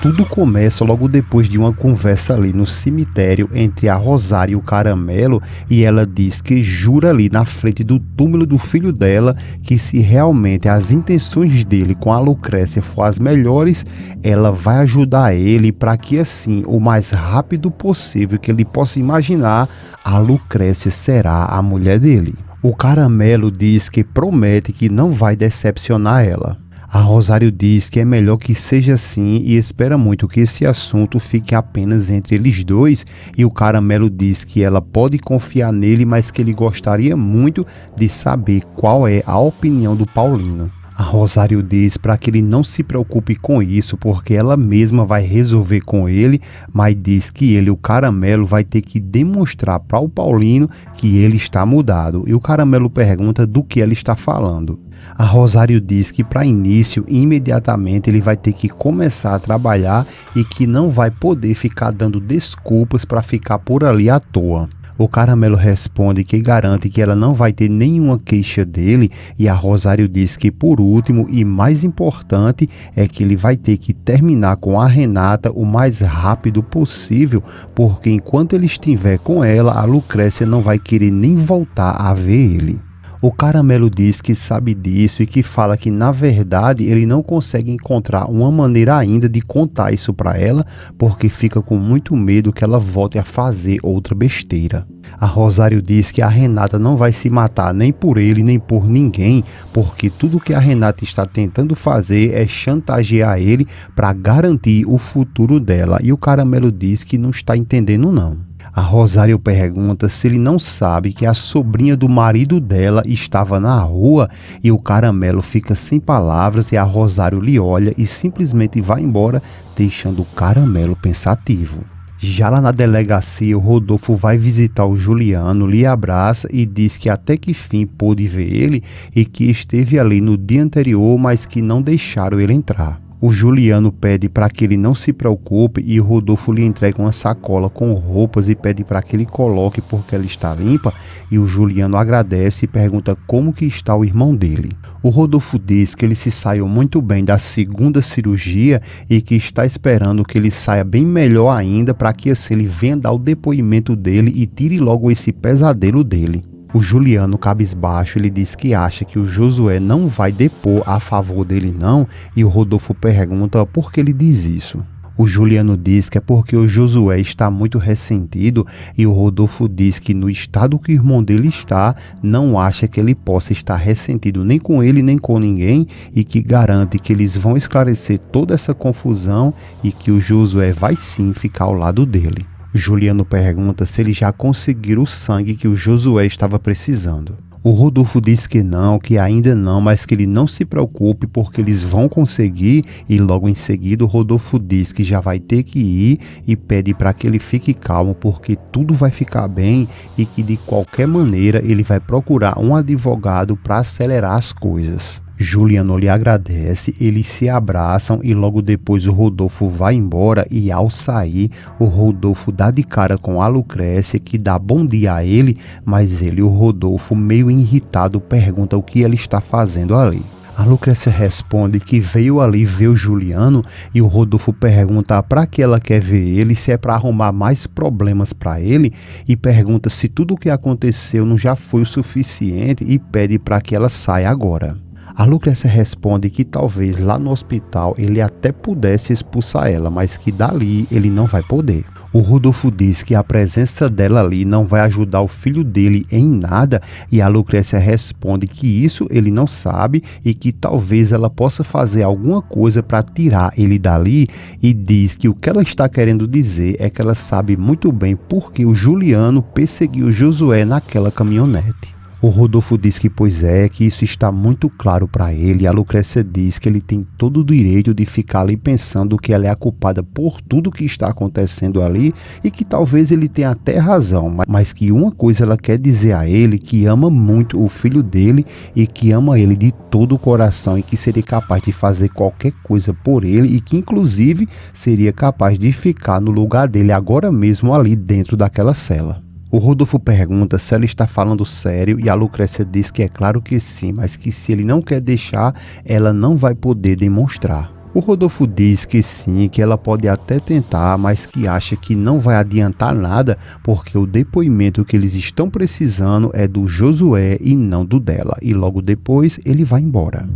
Tudo começa logo depois de uma conversa ali no cemitério entre a Rosário e o Caramelo, e ela diz que jura ali na frente do túmulo do filho dela que se realmente as intenções dele com a Lucrécia for as melhores, ela vai ajudar ele para que assim, o mais rápido possível que ele possa imaginar, a Lucrécia será a mulher dele. O Caramelo diz que promete que não vai decepcionar ela. A Rosário diz que é melhor que seja assim e espera muito que esse assunto fique apenas entre eles dois, e o Caramelo diz que ela pode confiar nele, mas que ele gostaria muito de saber qual é a opinião do Paulino. A Rosário diz para que ele não se preocupe com isso, porque ela mesma vai resolver com ele, mas diz que ele, o Caramelo, vai ter que demonstrar para o Paulino que ele está mudado. E o Caramelo pergunta do que ela está falando. A Rosário diz que para início, imediatamente ele vai ter que começar a trabalhar e que não vai poder ficar dando desculpas para ficar por ali à toa. O Caramelo responde que garante que ela não vai ter nenhuma queixa dele, e a Rosário diz que por último e mais importante é que ele vai ter que terminar com a Renata o mais rápido possível, porque enquanto ele estiver com ela, a Lucrécia não vai querer nem voltar a ver ele. O Caramelo diz que sabe disso e que fala que na verdade ele não consegue encontrar uma maneira ainda de contar isso para ela, porque fica com muito medo que ela volte a fazer outra besteira. A Rosário diz que a Renata não vai se matar nem por ele nem por ninguém, porque tudo que a Renata está tentando fazer é chantagear ele para garantir o futuro dela, e o Caramelo diz que não está entendendo não. A Rosário pergunta se ele não sabe que a sobrinha do marido dela estava na rua, e o Caramelo fica sem palavras e a Rosário lhe olha e simplesmente vai embora, deixando o Caramelo pensativo. Já lá na delegacia, o Rodolfo vai visitar o Juliano, lhe abraça e diz que até que fim pôde ver ele e que esteve ali no dia anterior, mas que não deixaram ele entrar. O Juliano pede para que ele não se preocupe e o Rodolfo lhe entrega uma sacola com roupas e pede para que ele coloque porque ela está limpa, e o Juliano agradece e pergunta como que está o irmão dele. O Rodolfo diz que ele se saiu muito bem da segunda cirurgia e que está esperando que ele saia bem melhor ainda para que assim ele venha dar o depoimento dele e tire logo esse pesadelo dele. O Juliano, cabisbaixo, ele diz que acha que o Josué não vai depor a favor dele não, e o Rodolfo pergunta por que ele diz isso. O Juliano diz que é porque o Josué está muito ressentido, e o Rodolfo diz que no estado que o irmão dele está, não acha que ele possa estar ressentido nem com ele nem com ninguém, e que garante que eles vão esclarecer toda essa confusão e que o Josué vai sim ficar ao lado dele. Juliano pergunta se eles já conseguiram o sangue que o Josué estava precisando. O Rodolfo diz que não, que ainda não, mas que ele não se preocupe porque eles vão conseguir, e logo em seguida o Rodolfo diz que já vai ter que ir e pede para que ele fique calmo porque tudo vai ficar bem e que de qualquer maneira ele vai procurar um advogado para acelerar as coisas. Juliano lhe agradece, eles se abraçam e logo depois o Rodolfo vai embora, e ao sair o Rodolfo dá de cara com a Lucrécia, que dá bom dia a ele, mas ele, o Rodolfo, meio irritado, pergunta o que ela está fazendo ali. A Lucrécia responde que veio ali ver o Juliano, e o Rodolfo pergunta para que ela quer ver ele, se é para arrumar mais problemas para ele, e pergunta se tudo o que aconteceu não já foi o suficiente e pede para que ela saia agora. A Lucrécia responde que talvez lá no hospital ele até pudesse expulsar ela, mas que dali ele não vai poder. O Rodolfo diz que a presença dela ali não vai ajudar o filho dele em nada, e a Lucrécia responde que isso ele não sabe e que talvez ela possa fazer alguma coisa para tirar ele dali, e diz que o que ela está querendo dizer é que ela sabe muito bem porque o Juliano perseguiu Josué naquela caminhonete. O Rodolfo diz que pois é, que isso está muito claro para ele. A Lucrécia diz que ele tem todo o direito de ficar ali pensando que ela é a culpada por tudo que está acontecendo ali e que talvez ele tenha até razão, mas que uma coisa ela quer dizer a ele, que ama muito o filho dele e que ama ele de todo o coração e que seria capaz de fazer qualquer coisa por ele e que inclusive seria capaz de ficar no lugar dele agora mesmo ali dentro daquela cela. O Rodolfo pergunta se ela está falando sério e a Lucrécia diz que é claro que sim, mas que se ele não quer deixar, ela não vai poder demonstrar. O Rodolfo diz que sim, que ela pode até tentar, mas que acha que não vai adiantar nada, porque o depoimento que eles estão precisando é do Josué e não do dela, e logo depois ele vai embora.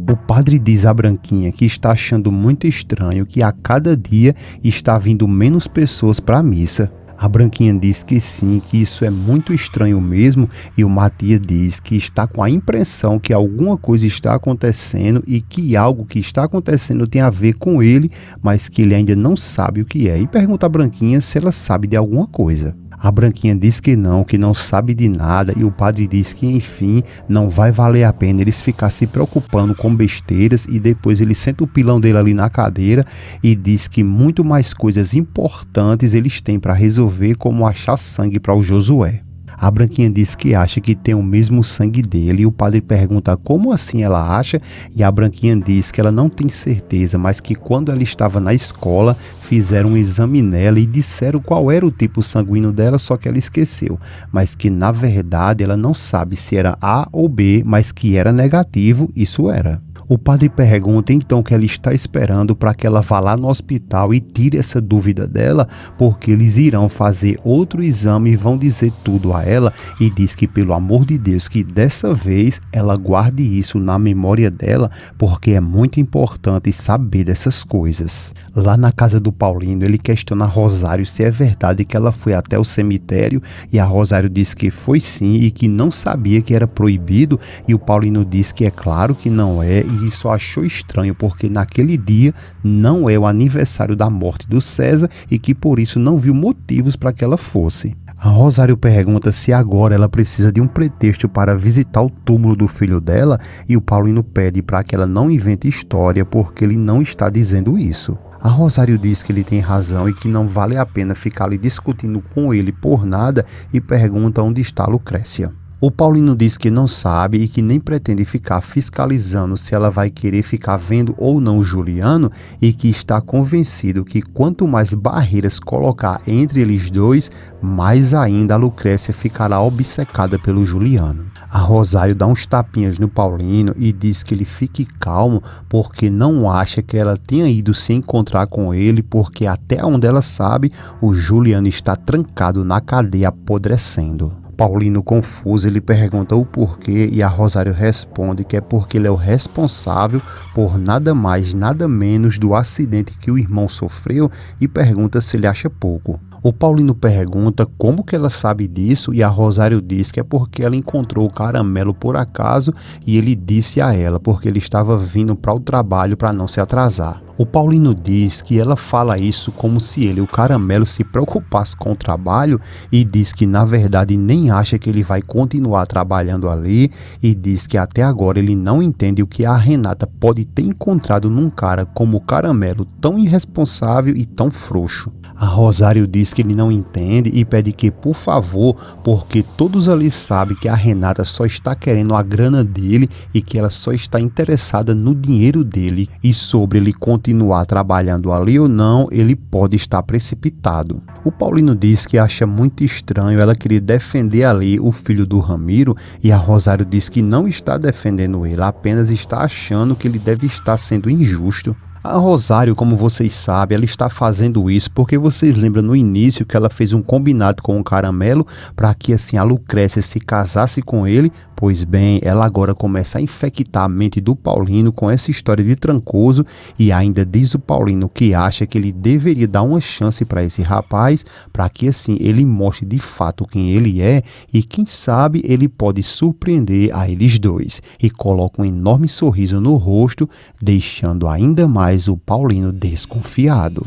O padre diz a Branquinha que está achando muito estranho que a cada dia está vindo menos pessoas para a missa. A Branquinha diz que sim, que isso é muito estranho mesmo, e o Matias diz que está com a impressão que alguma coisa está acontecendo e que algo que está acontecendo tem a ver com ele, mas que ele ainda não sabe o que é, e pergunta a Branquinha se ela sabe de alguma coisa. A Branquinha diz que não sabe de nada, e o padre diz que, enfim, não vai valer a pena eles ficar se preocupando com besteiras, e depois ele senta o pilão dele ali na cadeira e diz que muito mais coisas importantes eles têm para resolver, como achar sangue para o Josué. A Branquinha diz que acha que tem o mesmo sangue dele, e o padre pergunta como assim ela acha, e a Branquinha diz que ela não tem certeza, mas que quando ela estava na escola fizeram um exame nela e disseram qual era o tipo sanguíneo dela, só que ela esqueceu, mas que na verdade ela não sabe se era A ou B, mas que era negativo, isso era. O padre pergunta então o que ela está esperando para que ela vá lá no hospital e tire essa dúvida dela, porque eles irão fazer outro exame e vão dizer tudo a ela, e diz que pelo amor de Deus que dessa vez ela guarde isso na memória dela, porque é muito importante saber dessas coisas. Lá na casa do Paulino, ele questiona a Rosário se é verdade que ela foi até o cemitério, e a Rosário diz que foi sim e que não sabia que era proibido, e o Paulino diz que é claro que não é, e isso achou estranho porque naquele dia não é o aniversário da morte do César e que por isso não viu motivos para que ela fosse. A Rosário pergunta se agora ela precisa de um pretexto para visitar o túmulo do filho dela, e o Paulino pede para que ela não invente história porque ele não está dizendo isso. A Rosário diz que ele tem razão e que não vale a pena ficar ali discutindo com ele por nada, e pergunta onde está Lucrécia. O Paulino diz que não sabe e que nem pretende ficar fiscalizando se ela vai querer ficar vendo ou não o Juliano, e que está convencido que quanto mais barreiras colocar entre eles dois, mais ainda a Lucrécia ficará obcecada pelo Juliano. A Rosário dá uns tapinhas no Paulino e diz que ele fique calmo porque não acha que ela tenha ido se encontrar com ele, porque até onde ela sabe, o Juliano está trancado na cadeia apodrecendo. Paulino, confuso, ele pergunta o porquê e a Rosário responde que é porque ele é o responsável por nada mais, nada menos do acidente que o irmão sofreu, e pergunta se ele acha pouco. O Paulino pergunta como que ela sabe disso, e a Rosário diz que é porque ela encontrou o Caramelo por acaso e ele disse a ela porque ele estava vindo para o trabalho para não se atrasar. O Paulino diz que ela fala isso como se ele, o Caramelo, se preocupasse com o trabalho, e diz que na verdade nem acha que ele vai continuar trabalhando ali, e diz que até agora ele não entende o que a Renata pode ter encontrado num cara como o Caramelo, tão irresponsável e tão frouxo. A Rosário diz que ele não entende e pede que, por favor, porque todos ali sabem que a Renata só está querendo a grana dele e que ela só está interessada no dinheiro dele, e sobre ele continuar trabalhando ali ou não, ele pode estar precipitado. O Paulino diz que acha muito estranho ela querer defender ali o filho do Ramiro, e a Rosário diz que não está defendendo ele, apenas está achando que ele deve estar sendo injusto. A Rosário, como vocês sabem, ela está fazendo isso porque vocês lembram no início que ela fez um combinado com o Caramelo para que assim a Lucrécia se casasse com ele. Pois bem, ela agora começa a infectar a mente do Paulino com essa história de Trancoso, e ainda diz o Paulino que acha que ele deveria dar uma chance para esse rapaz, para que assim ele mostre de fato quem ele é, e quem sabe ele pode surpreender a eles dois, e coloca um enorme sorriso no rosto, deixando ainda mais o Paulino desconfiado.